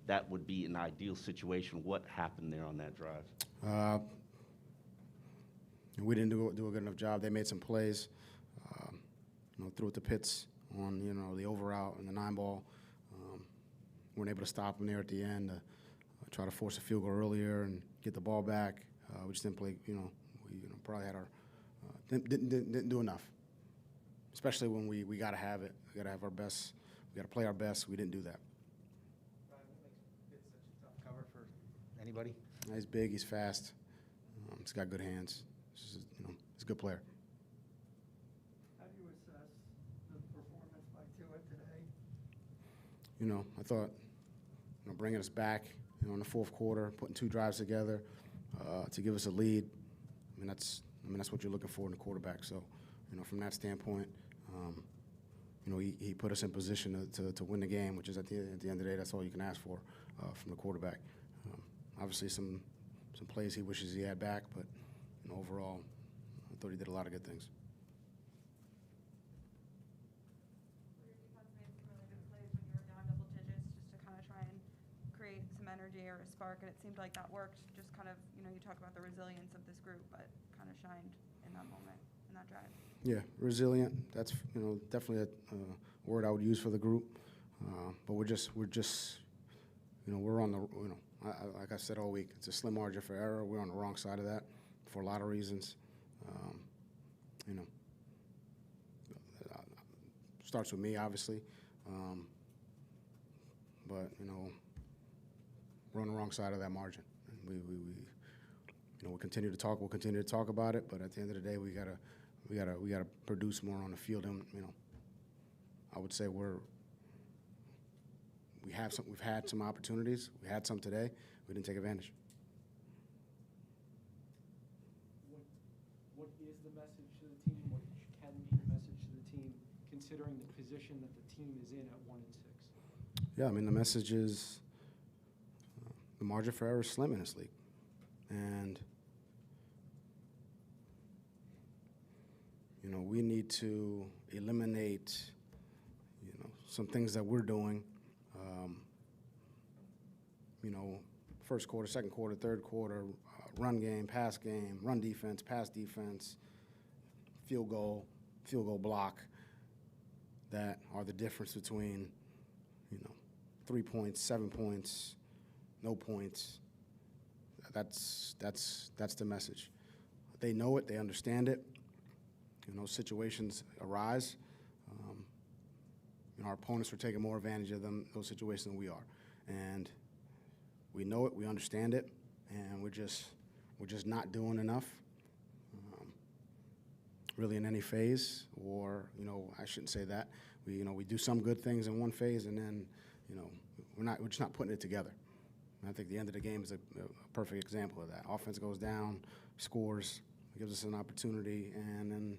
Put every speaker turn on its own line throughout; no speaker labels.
that would be an ideal situation. What happened there on that drive?
We didn't do a good enough job. They made some plays, threw it to Pitts on, the over out and the 9-ball. Weren't able to stop them there at the end. Try to force a field goal earlier and get the ball back. We just didn't play. We probably had our didn't do enough. Especially when we got to have it. We got to have our best. We got to play our best. We didn't do that.
What makes Pitts such a tough cover for anybody?
He's big. He's fast. He's got good hands. He's a good player.
How do you assess the performance by Tua today?
I thought, bringing us back, in the fourth quarter, putting 2 drives together to give us a lead. That's what you're looking for in a quarterback. So, from that standpoint, he put us in position to win the game, which is at the end of the day, that's all you can ask for from the quarterback. Obviously, some plays he wishes he had back, but overall, I thought he did a lot of good things.
Your defense made some really good plays when you were down double digits, just to kind of try and create some energy or a spark, and it seemed like that worked. Just kind of, you talk about the resilience of this group, but kind of shined in that moment, in that drive.
Yeah, resilient. That's definitely a word I would use for the group. But we're just we're on the like I said all week, it's a slim margin for error. We're on the wrong side of that for a lot of reasons. Starts with me, obviously, but we're on the wrong side of that margin. We'll continue to talk. We'll continue to talk about it. But at the end of the day, we gotta produce more on the field. And I would say we've had some opportunities. We had some today. We didn't take advantage.
What is the message to the team? What can be the message to the team, considering the position that the team is in at 1-6?
Yeah, the message is the margin for error is slim in this league, and we need to eliminate some things that we're doing. First quarter, second quarter, third quarter, run game, run defense, pass defense, field goal block, that are the difference between 3 points, 7 points, no points. That's the message. They know it. They understand it. Situations arise. Our opponents are taking more advantage of those situations than we are, and we know it. We understand it, and we're just not doing enough, really, in any phase. Or I shouldn't say that. We do some good things in one phase, and then we're just not putting it together. And I think the end of the game is a perfect example of that. Offense goes down, scores, gives us an opportunity, and then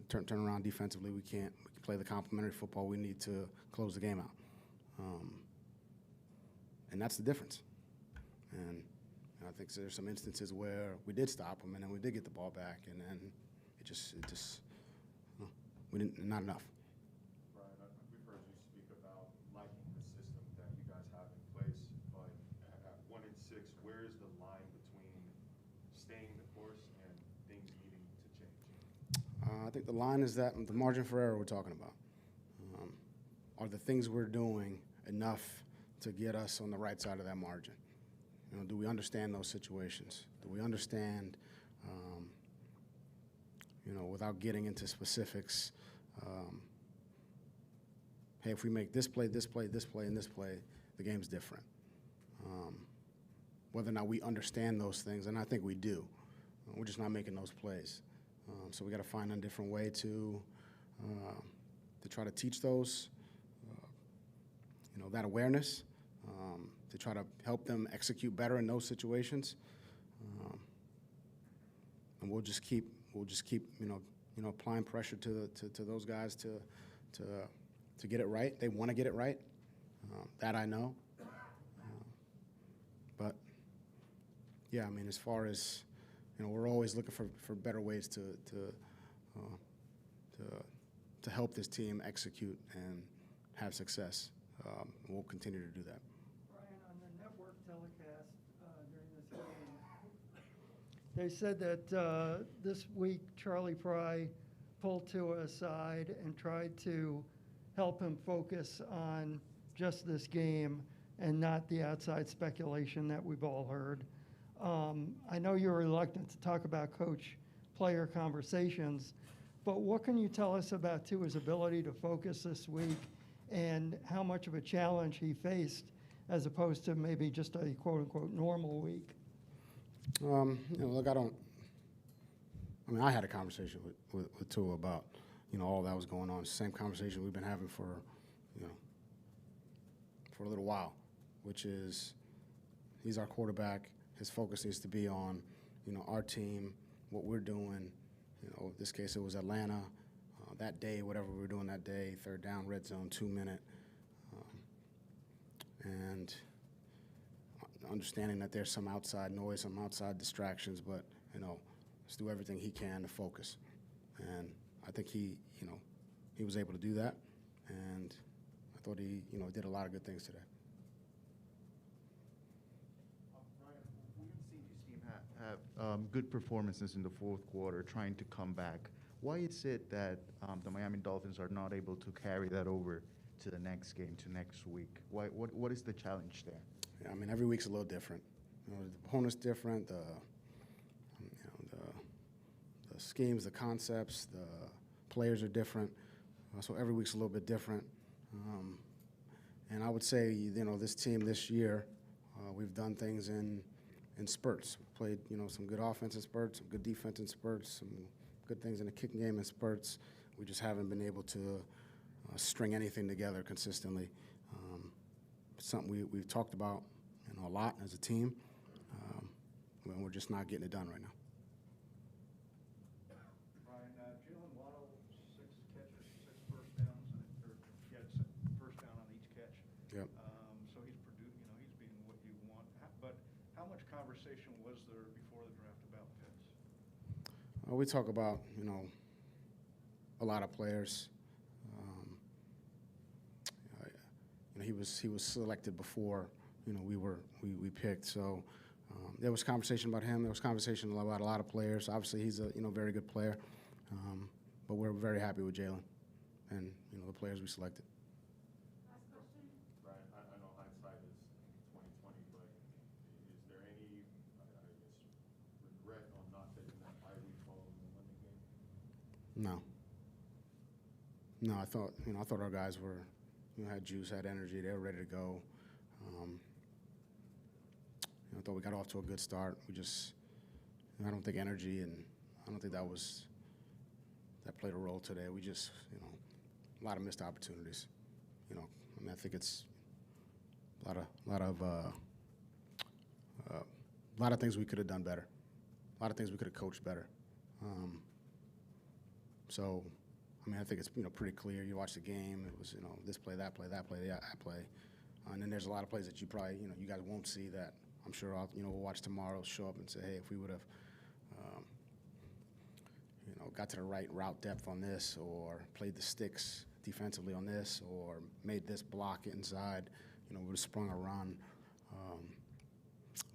turn around defensively. We can play the complementary football we need to close the game out, and that's the difference. And I think there's some instances where we did stop them, and then we did get the ball back, and then it just we didn't, not enough.
Brian, we've heard you speak about liking the system that you guys have in place, but at 1-6, where is the line between staying the course and things needing to change?
I think the line is that the margin for error we're talking about. Are the things we're doing enough to get us on the right side of that margin? Do we understand those situations? Do we understand, without getting into specifics, hey, if we make this play, and this play, the game's different. Whether or not we understand those things, and I think we do. We're just not making those plays. So we got to find a different way to try to teach those, that awareness, to try to help them execute better in those situations. And we'll just keep applying pressure to those guys to get it right. They want to get it right. That I know. But yeah, as far as we're always looking for better ways to help this team execute and have success. We'll continue to do that.
Brian, on the network telecast during this game, they said that this week Charlie Fry pulled Tua aside and tried to help him focus on just this game and not the outside speculation that we've all heard. I know you're reluctant to talk about coach-player conversations, but what can you tell us about Tua's ability to focus this week and how much of a challenge he faced as opposed to maybe just a quote-unquote normal week?
Look, I had a conversation with Tua about, all that was going on. Same conversation we've been having for a little while, which is he's our quarterback. His focus needs to be on, our team, what we're doing. In this case, it was Atlanta. That day, whatever we were doing that day, third down, red zone, 2-minute. And understanding that there's some outside noise, some outside distractions, but, let's do everything he can to focus. And I think he was able to do that. And I thought he, did a lot of good things today.
Ryan, we've seen this team have good performances in the fourth quarter, trying to come back. Why is it that the Miami Dolphins are not able to carry that over to the next game, to next week? What is the challenge there?
Yeah, every week's a little different. The opponent's different. The schemes, the concepts, the players are different. So every week's a little bit different. And I would say, this team this year, we've done things in spurts. We've played, some good offense in spurts, some good defense in spurts, some good things in the kicking game in spurts. We just haven't been able to string anything together consistently. Something we've talked about, a lot as a team. And we're just not getting it done right now.
Brian, Jalen Waddle, 6 catches, 6 first downs, or he had first down on each catch.
Yep.
So he's he's being what you want. But how much conversation was there before the draft about Pitts?
We talk about, a lot of players. He was selected before, we picked. So there was conversation about him. There was conversation about a lot of players. Obviously, he's a very good player. But we're very happy with Jalen and the players we selected.
Last question?
Brian, I know hindsight is 20/20, but is there any, regret on not taking that bye week following the Monday game?
No, I thought our guys were, had juice, had energy. They were ready to go. I thought we got off to a good start. We just, I don't think energy, and I don't think that played a role today. We just, a lot of missed opportunities. I think it's a lot of things we could have done better. A lot of things we could have coached better. So, I think it's pretty clear. You watch the game. It was this play, that play, that play, that play, and then there's a lot of plays that you probably you guys won't see that I'm sure we'll watch tomorrow. Show up and say, hey, if we would have got to the right route depth on this, or played the sticks defensively on this, or made this block inside, we would have sprung a run.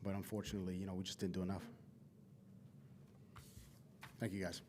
But unfortunately, we just didn't do enough. Thank you, guys.